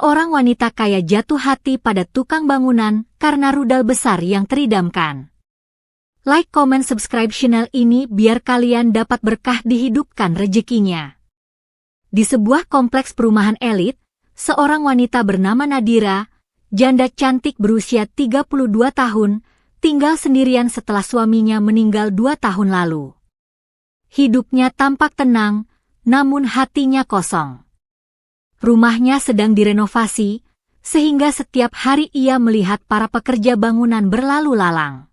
Seorang wanita kaya jatuh hati pada tukang bangunan karena rudal besar yang teridamkan. Like, comment, subscribe channel ini biar kalian dapat berkah dihidupkan rezekinya. Di sebuah kompleks perumahan elit, seorang wanita bernama Nadira, janda cantik berusia 32 tahun, tinggal sendirian setelah suaminya meninggal 2 tahun lalu. Hidupnya tampak tenang, namun hatinya kosong. Rumahnya sedang direnovasi, sehingga setiap hari ia melihat para pekerja bangunan berlalu lalang.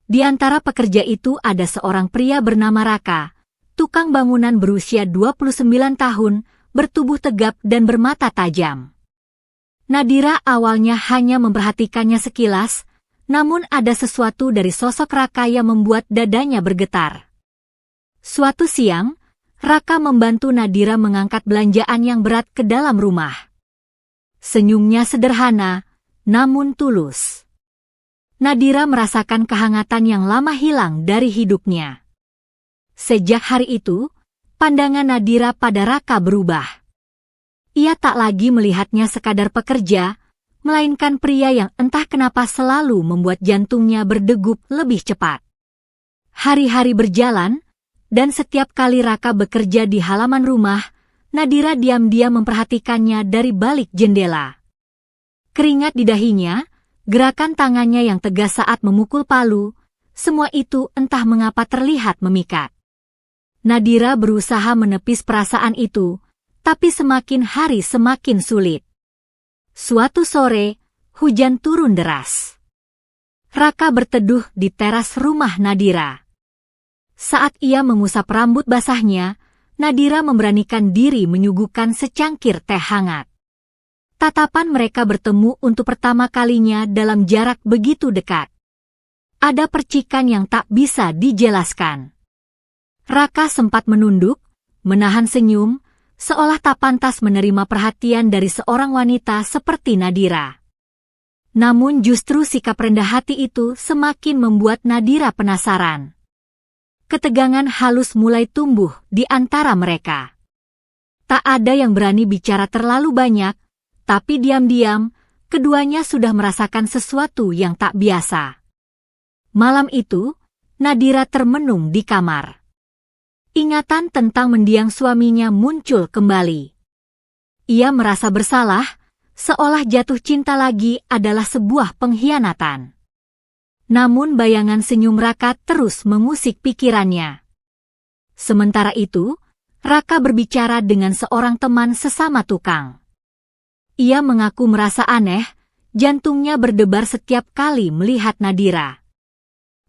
Di antara pekerja itu ada seorang pria bernama Raka, tukang bangunan berusia 29 tahun, bertubuh tegap dan bermata tajam. Nadira awalnya hanya memperhatikannya sekilas, namun ada sesuatu dari sosok Raka yang membuat dadanya bergetar. Suatu siang, Raka membantu Nadira mengangkat belanjaan yang berat ke dalam rumah. Senyumnya sederhana, namun tulus. Nadira merasakan kehangatan yang lama hilang dari hidupnya. Sejak hari itu, pandangan Nadira pada Raka berubah. Ia tak lagi melihatnya sekadar pekerja, melainkan pria yang entah kenapa selalu membuat jantungnya berdegup lebih cepat. Hari-hari berjalan, dan setiap kali Raka bekerja di halaman rumah, Nadira diam-diam memperhatikannya dari balik jendela. Keringat di dahinya, gerakan tangannya yang tegas saat memukul palu, semua itu entah mengapa terlihat memikat. Nadira berusaha menepis perasaan itu, tapi semakin hari semakin sulit. Suatu sore, hujan turun deras. Raka berteduh di teras rumah Nadira. Saat ia mengusap rambut basahnya, Nadira memberanikan diri menyuguhkan secangkir teh hangat. Tatapan mereka bertemu untuk pertama kalinya dalam jarak begitu dekat. Ada percikan yang tak bisa dijelaskan. Raka sempat menunduk, menahan senyum, seolah tak pantas menerima perhatian dari seorang wanita seperti Nadira. Namun justru sikap rendah hati itu semakin membuat Nadira penasaran. Ketegangan halus mulai tumbuh di antara mereka. Tak ada yang berani bicara terlalu banyak, tapi diam-diam, keduanya sudah merasakan sesuatu yang tak biasa. Malam itu, Nadira termenung di kamar. Ingatan tentang mendiang suaminya muncul kembali. Ia merasa bersalah, seolah jatuh cinta lagi adalah sebuah pengkhianatan. Namun bayangan senyum Raka terus mengusik pikirannya. Sementara itu, Raka berbicara dengan seorang teman sesama tukang. Ia mengaku merasa aneh, jantungnya berdebar setiap kali melihat Nadira.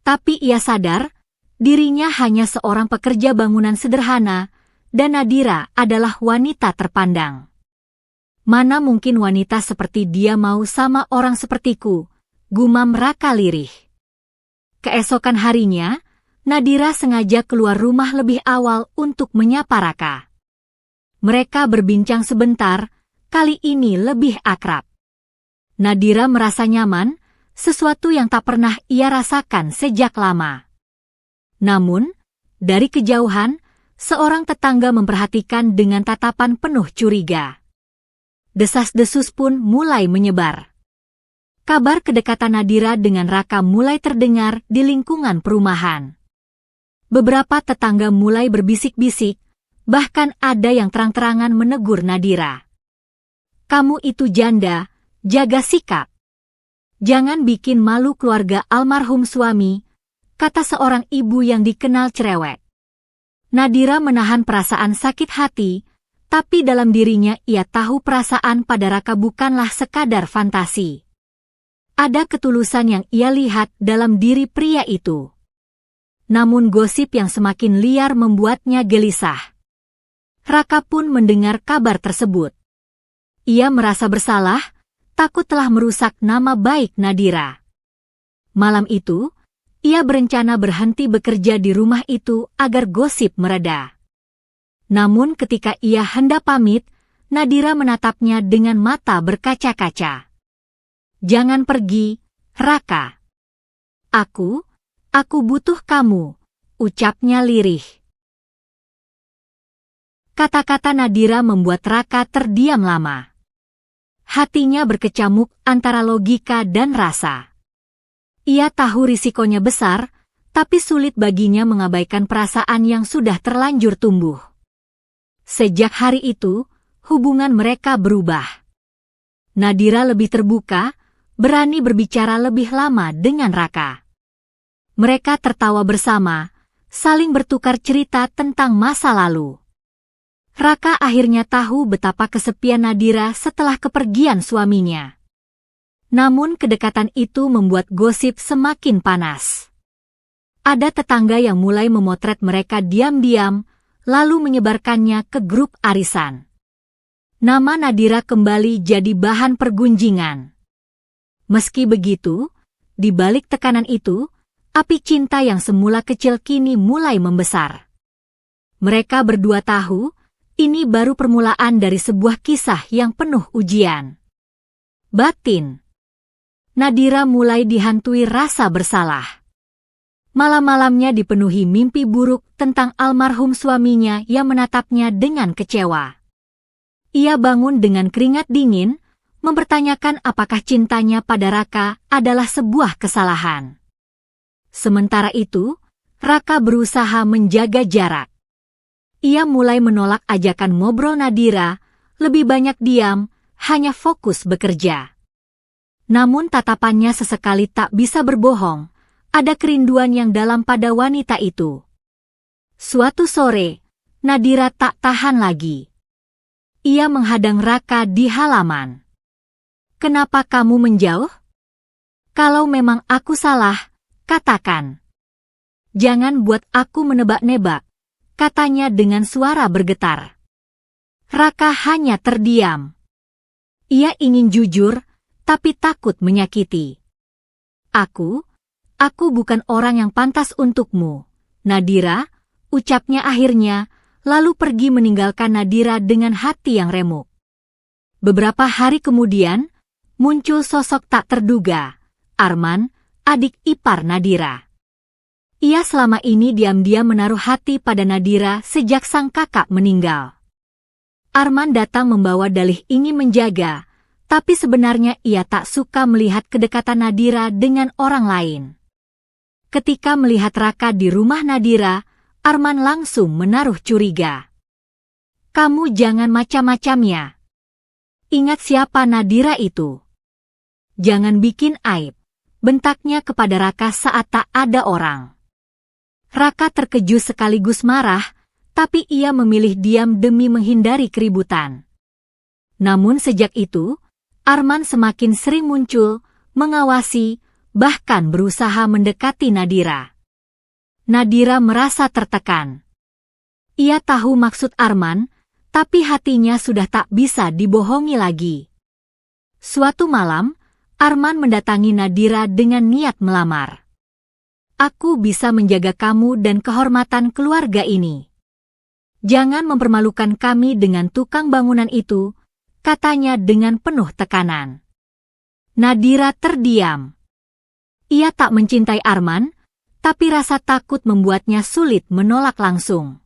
Tapi ia sadar, dirinya hanya seorang pekerja bangunan sederhana, dan Nadira adalah wanita terpandang. Mana mungkin wanita seperti dia mau sama orang sepertiku, gumam Raka lirih. Keesokan harinya, Nadira sengaja keluar rumah lebih awal untuk menyapa Raka. Mereka berbincang sebentar, kali ini lebih akrab. Nadira merasa nyaman, sesuatu yang tak pernah ia rasakan sejak lama. Namun, dari kejauhan, seorang tetangga memperhatikan dengan tatapan penuh curiga. Desas-desus pun mulai menyebar. Kabar kedekatan Nadira dengan Raka mulai terdengar di lingkungan perumahan. Beberapa tetangga mulai berbisik-bisik, bahkan ada yang terang-terangan menegur Nadira. "Kamu itu janda, jaga sikap. Jangan bikin malu keluarga almarhum suami," kata seorang ibu yang dikenal cerewet. Nadira menahan perasaan sakit hati, tapi dalam dirinya ia tahu perasaan pada Raka bukanlah sekadar fantasi. Ada ketulusan yang ia lihat dalam diri pria itu. Namun gosip yang semakin liar membuatnya gelisah. Raka pun mendengar kabar tersebut. Ia merasa bersalah, takut telah merusak nama baik Nadira. Malam itu, ia berencana berhenti bekerja di rumah itu agar gosip mereda. Namun ketika ia hendak pamit, Nadira menatapnya dengan mata berkaca-kaca. "Jangan pergi, Raka. Aku butuh kamu," ucapnya lirih. Kata-kata Nadira membuat Raka terdiam lama. Hatinya berkecamuk antara logika dan rasa. Ia tahu risikonya besar, tapi sulit baginya mengabaikan perasaan yang sudah terlanjur tumbuh. Sejak hari itu, hubungan mereka berubah. Nadira lebih terbuka, berani berbicara lebih lama dengan Raka. Mereka tertawa bersama, saling bertukar cerita tentang masa lalu. Raka akhirnya tahu betapa kesepian Nadira setelah kepergian suaminya. Namun kedekatan itu membuat gosip semakin panas. Ada tetangga yang mulai memotret mereka diam-diam, lalu menyebarkannya ke grup arisan. Nama Nadira kembali jadi bahan pergunjingan. Meski begitu, di balik tekanan itu, api cinta yang semula kecil kini mulai membesar. Mereka berdua tahu, ini baru permulaan dari sebuah kisah yang penuh ujian batin. Nadira mulai dihantui rasa bersalah. Malam-malamnya dipenuhi mimpi buruk tentang almarhum suaminya yang menatapnya dengan kecewa. Ia bangun dengan keringat dingin, mempertanyakan apakah cintanya pada Raka adalah sebuah kesalahan. Sementara itu, Raka berusaha menjaga jarak. Ia mulai menolak ajakan ngobrol Nadira, lebih banyak diam, hanya fokus bekerja. Namun tatapannya sesekali tak bisa berbohong, ada kerinduan yang dalam pada wanita itu. Suatu sore, Nadira tak tahan lagi. Ia menghadang Raka di halaman. "Kenapa kamu menjauh? Kalau memang aku salah, katakan. Jangan buat aku menebak-nebak," katanya dengan suara bergetar. Raka hanya terdiam. Ia ingin jujur, tapi takut menyakiti. Aku bukan orang yang pantas untukmu, Nadira," ucapnya akhirnya, lalu pergi meninggalkan Nadira dengan hati yang remuk. Beberapa hari kemudian, muncul sosok tak terduga, Arman, adik ipar Nadira. Ia selama ini diam-diam menaruh hati pada Nadira sejak sang kakak meninggal. Arman datang membawa dalih ingin menjaga, tapi sebenarnya ia tak suka melihat kedekatan Nadira dengan orang lain. Ketika melihat Raka di rumah Nadira, Arman langsung menaruh curiga. "Kamu jangan macam-macam ya. Ingat siapa Nadira itu. Jangan bikin aib," bentaknya kepada Raka saat tak ada orang. Raka terkejut sekaligus marah, tapi ia memilih diam demi menghindari keributan. Namun sejak itu, Arman semakin sering muncul, mengawasi, bahkan berusaha mendekati Nadira. Nadira merasa tertekan. Ia tahu maksud Arman, tapi hatinya sudah tak bisa dibohongi lagi. Suatu malam, Arman mendatangi Nadira dengan niat melamar. "Aku bisa menjaga kamu dan kehormatan keluarga ini. Jangan mempermalukan kami dengan tukang bangunan itu," katanya dengan penuh tekanan. Nadira terdiam. Ia tak mencintai Arman, tapi rasa takut membuatnya sulit menolak langsung.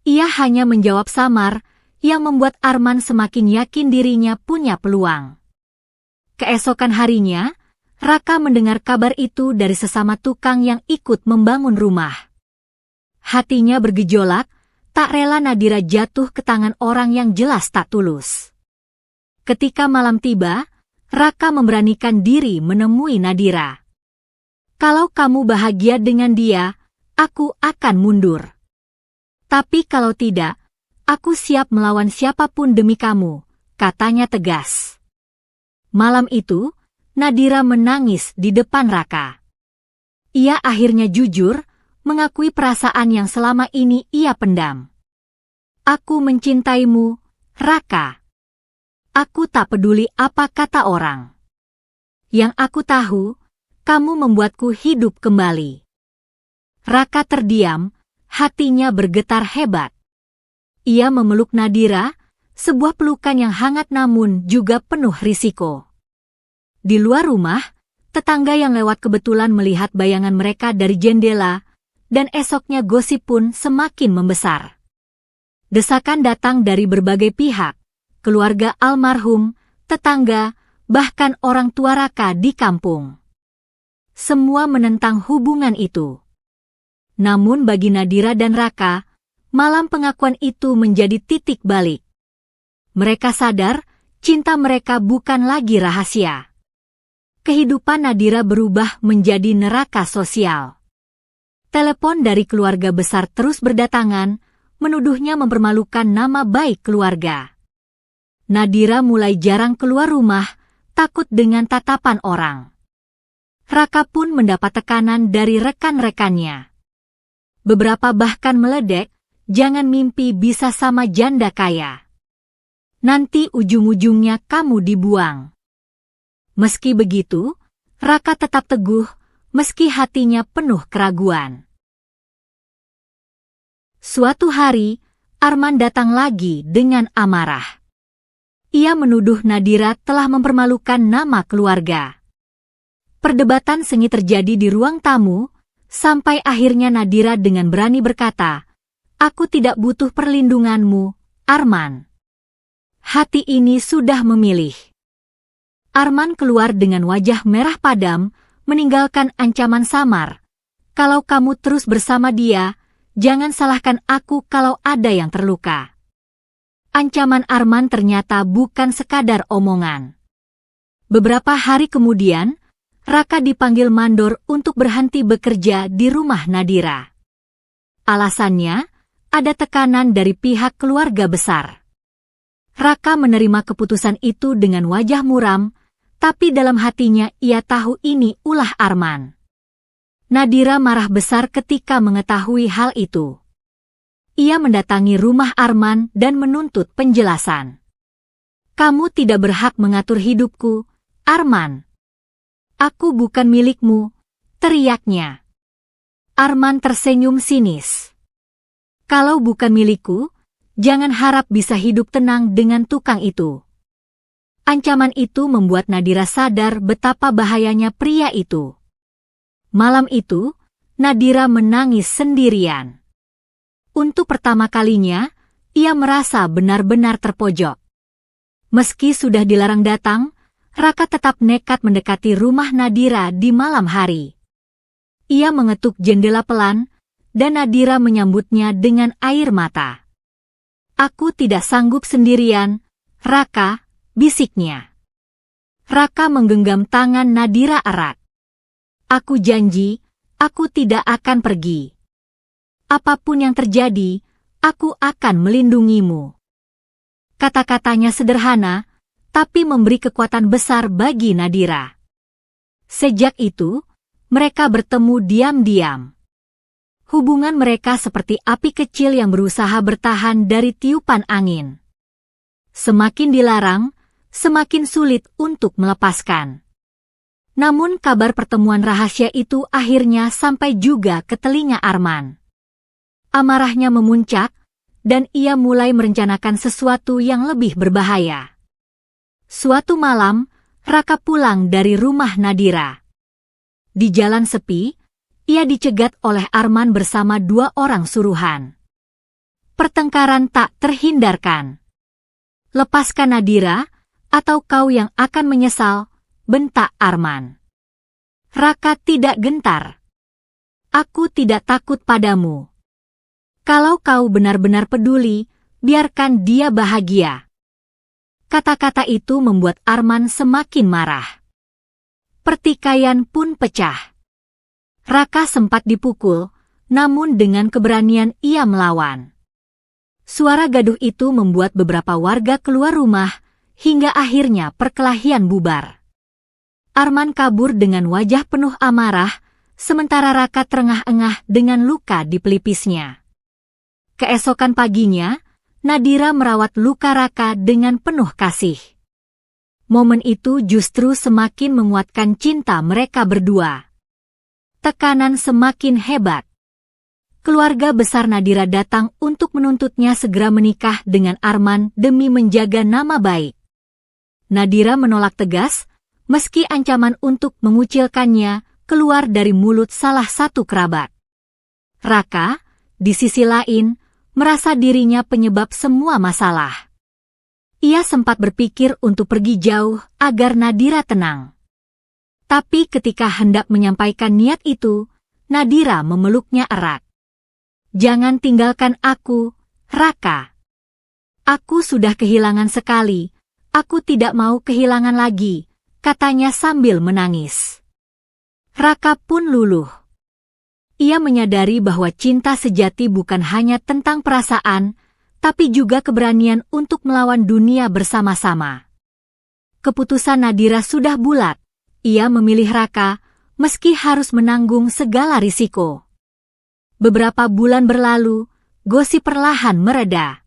Ia hanya menjawab samar, yang membuat Arman semakin yakin dirinya punya peluang. Keesokan harinya, Raka mendengar kabar itu dari sesama tukang yang ikut membangun rumah. Hatinya bergejolak, tak rela Nadira jatuh ke tangan orang yang jelas tak tulus. Ketika malam tiba, Raka memberanikan diri menemui Nadira. "Kalau kamu bahagia dengan dia, aku akan mundur. Tapi kalau tidak, aku siap melawan siapapun demi kamu," katanya tegas. Malam itu, Nadira menangis di depan Raka. Ia akhirnya jujur, mengakui perasaan yang selama ini ia pendam. "Aku mencintaimu, Raka. Aku tak peduli apa kata orang. Yang aku tahu, kamu membuatku hidup kembali." Raka terdiam, hatinya bergetar hebat. Ia memeluk Nadira, sebuah pelukan yang hangat namun juga penuh risiko. Di luar rumah, tetangga yang lewat kebetulan melihat bayangan mereka dari jendela, dan esoknya gosip pun semakin membesar. Desakan datang dari berbagai pihak, keluarga almarhum, tetangga, bahkan orang tua Raka di kampung. Semua menentang hubungan itu. Namun bagi Nadira dan Raka, malam pengakuan itu menjadi titik balik. Mereka sadar, cinta mereka bukan lagi rahasia. Kehidupan Nadira berubah menjadi neraka sosial. Telepon dari keluarga besar terus berdatangan, menuduhnya mempermalukan nama baik keluarga. Nadira mulai jarang keluar rumah, takut dengan tatapan orang. Raka pun mendapat tekanan dari rekan-rekannya. Beberapa bahkan meledek, jangan mimpi bisa sama janda kaya. Nanti ujung-ujungnya kamu dibuang. Meski begitu, Raka tetap teguh, meski hatinya penuh keraguan. Suatu hari, Arman datang lagi dengan amarah. Ia menuduh Nadira telah mempermalukan nama keluarga. Perdebatan sengit terjadi di ruang tamu, sampai akhirnya Nadira dengan berani berkata, "Aku tidak butuh perlindunganmu, Arman. Hati ini sudah memilih." Arman keluar dengan wajah merah padam, meninggalkan ancaman samar. "Kalau kamu terus bersama dia, jangan salahkan aku kalau ada yang terluka." Ancaman Arman ternyata bukan sekadar omongan. Beberapa hari kemudian, Raka dipanggil mandor untuk berhenti bekerja di rumah Nadira. Alasannya, ada tekanan dari pihak keluarga besar. Raka menerima keputusan itu dengan wajah muram, tapi dalam hatinya ia tahu ini ulah Arman. Nadira marah besar ketika mengetahui hal itu. Ia mendatangi rumah Arman dan menuntut penjelasan. "Kamu tidak berhak mengatur hidupku, Arman. Aku bukan milikmu," teriaknya. Arman tersenyum sinis. "Kalau bukan milikku, jangan harap bisa hidup tenang dengan tukang itu." Ancaman itu membuat Nadira sadar betapa bahayanya pria itu. Malam itu, Nadira menangis sendirian. Untuk pertama kalinya, ia merasa benar-benar terpojok. Meski sudah dilarang datang, Raka tetap nekat mendekati rumah Nadira di malam hari. Ia mengetuk jendela pelan, dan Nadira menyambutnya dengan air mata. "Aku tidak sanggup sendirian, Raka," bisiknya. Raka menggenggam tangan Nadira erat. "Aku janji, aku tidak akan pergi. Apapun yang terjadi, aku akan melindungimu." Kata-katanya sederhana, tapi memberi kekuatan besar bagi Nadira. Sejak itu, mereka bertemu diam-diam. Hubungan mereka seperti api kecil yang berusaha bertahan dari tiupan angin. Semakin dilarang, semakin sulit untuk melepaskan. Namun kabar pertemuan rahasia itu akhirnya sampai juga ke telinga Arman. Amarahnya memuncak, dan ia mulai merencanakan sesuatu yang lebih berbahaya. Suatu malam, Raka pulang dari rumah Nadira. Di jalan sepi, ia dicegat oleh Arman bersama 2 orang suruhan. Pertengkaran tak terhindarkan. "Lepaskan Nadira, atau kau yang akan menyesal," bentak Arman. Raka tidak gentar. "Aku tidak takut padamu. Kalau kau benar-benar peduli, biarkan dia bahagia." Kata-kata itu membuat Arman semakin marah. Pertikaian pun pecah. Raka sempat dipukul, namun dengan keberanian ia melawan. Suara gaduh itu membuat beberapa warga keluar rumah, hingga akhirnya perkelahian bubar. Arman kabur dengan wajah penuh amarah, sementara Raka terengah-engah dengan luka di pelipisnya. Keesokan paginya, Nadira merawat luka Raka dengan penuh kasih. Momen itu justru semakin menguatkan cinta mereka berdua. Tekanan semakin hebat. Keluarga besar Nadira datang untuk menuntutnya segera menikah dengan Arman demi menjaga nama baik. Nadira menolak tegas, meski ancaman untuk mengucilkannya keluar dari mulut salah satu kerabat. Raka, di sisi lain, merasa dirinya penyebab semua masalah. Ia sempat berpikir untuk pergi jauh agar Nadira tenang. Tapi ketika hendak menyampaikan niat itu, Nadira memeluknya erat. "Jangan tinggalkan aku, Raka. Aku sudah kehilangan sekali, aku tidak mau kehilangan lagi," katanya sambil menangis. Raka pun luluh. Ia menyadari bahwa cinta sejati bukan hanya tentang perasaan, tapi juga keberanian untuk melawan dunia bersama-sama. Keputusan Nadira sudah bulat. Ia memilih Raka, meski harus menanggung segala risiko. Beberapa bulan berlalu, gosip perlahan mereda.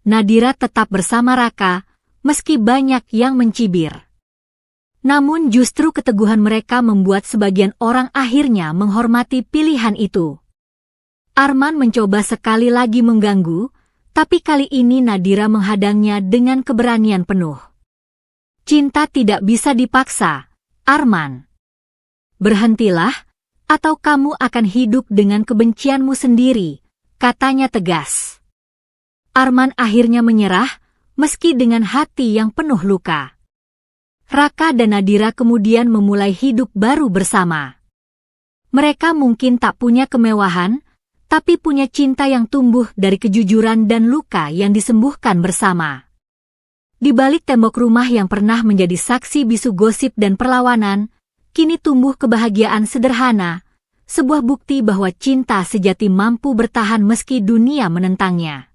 Nadira tetap bersama Raka, meski banyak yang mencibir. Namun justru keteguhan mereka membuat sebagian orang akhirnya menghormati pilihan itu. Arman mencoba sekali lagi mengganggu, tapi kali ini Nadira menghadangnya dengan keberanian penuh. "Cinta tidak bisa dipaksa, Arman. Berhentilah, atau kamu akan hidup dengan kebencianmu sendiri," katanya tegas. Arman akhirnya menyerah, meski dengan hati yang penuh luka. Raka dan Nadira kemudian memulai hidup baru bersama. Mereka mungkin tak punya kemewahan, tapi punya cinta yang tumbuh dari kejujuran dan luka yang disembuhkan bersama. Di balik tembok rumah yang pernah menjadi saksi bisu gosip dan perlawanan, kini tumbuh kebahagiaan sederhana, sebuah bukti bahwa cinta sejati mampu bertahan meski dunia menentangnya.